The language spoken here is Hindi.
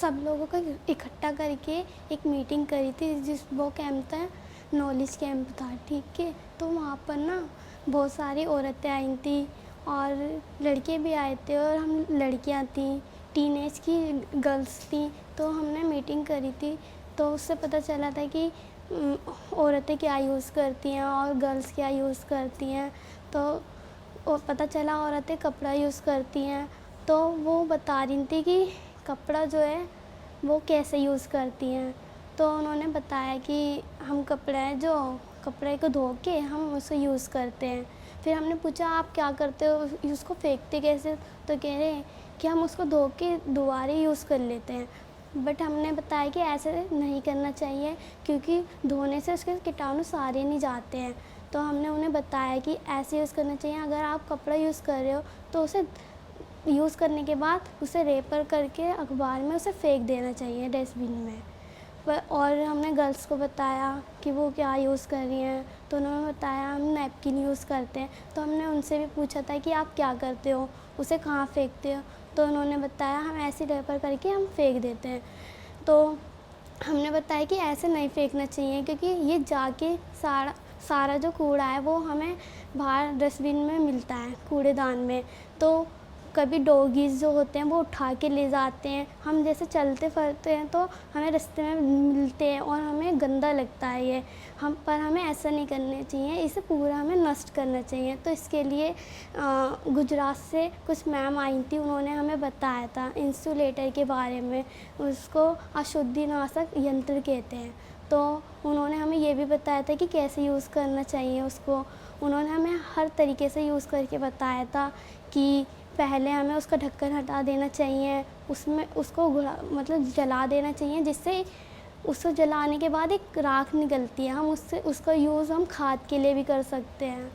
सब लोगों को इकट्ठा करके एक मीटिंग करी थी, वो कैंप था, नॉलेज कैंप था, ठीक है। तो वहाँ पर ना बहुत सारी औरतें आई थी और लड़के भी आए थे, और हम लड़कियाँ थी, टीनेज की गर्ल्स थी। तो हमने मीटिंग करी थी, तो उससे पता चला था कि औरतें क्या यूज़ करती हैं और गर्ल्स क्या यूज़ करती हैं। तो पता चला औरतें कपड़ा यूज़ करती हैं। तो वो बता रही थी कि कपड़ा जो है वो कैसे यूज़ करती हैं। तो उन्होंने बताया कि हम कपड़े को धो के हम उसे यूज़ करते हैं। फिर हमने पूछा आप क्या करते हो, उसको फेंकते कैसे? तो कह रहे हैं कि हम उसको धो के दोबारा यूज़ कर लेते हैं। बट हमने बताया कि ऐसे नहीं करना चाहिए, क्योंकि धोने से उसके कीटाणु सारे नहीं जाते हैं। तो हमने उन्हें बताया कि ऐसे यूज़ करना चाहिए। अगर आप कपड़ा यूज़ कर रहे हो तो उसे यूज़ करने के बाद उसे रेपर करके अखबार में उसे फेंक देना चाहिए डस्टबिन में। और हमने गर्ल्स को बताया कि वो क्या यूज़ कर रही हैं, तो उन्होंने बताया हम नैपकिन यूज़ करते हैं। तो हमने उनसे भी पूछा था कि आप क्या करते हो, उसे कहाँ फेंकते हो? तो उन्होंने बताया हम ऐसे रेपर करके हम फेंक देते हैं। तो हमने बताया कि ऐसे नहीं फेंकना चाहिए, क्योंकि ये जाके सारा जो कूड़ा है वो हमें बाहर डस्टबिन में मिलता है, कूड़ेदान में। तो कभी डॉगीज़ जो होते हैं वो उठा के ले जाते हैं। हम जैसे चलते फिरते हैं तो हमें रास्ते में मिलते हैं और हमें गंदा लगता है ये। हमें ऐसा नहीं करना चाहिए, इसे पूरा हमें नष्ट करना चाहिए। तो इसके लिए गुजरात से कुछ मैम आई थी, उन्होंने हमें बताया था इंसुलेटर के बारे में। उसको अशुद्धिनाशक यंत्र कहते हैं। तो उन्होंने हमें ये भी बताया था कि कैसे यूज़ करना चाहिए उसको। उन्होंने हमें हर तरीके से यूज़ करके बताया था कि पहले हमें उसका ढक्कन हटा देना चाहिए, उसमें उसको मतलब जला देना चाहिए, जिससे उसको जलाने के बाद एक राख निकलती है। हम उसका यूज़ हम खाद के लिए भी कर सकते हैं।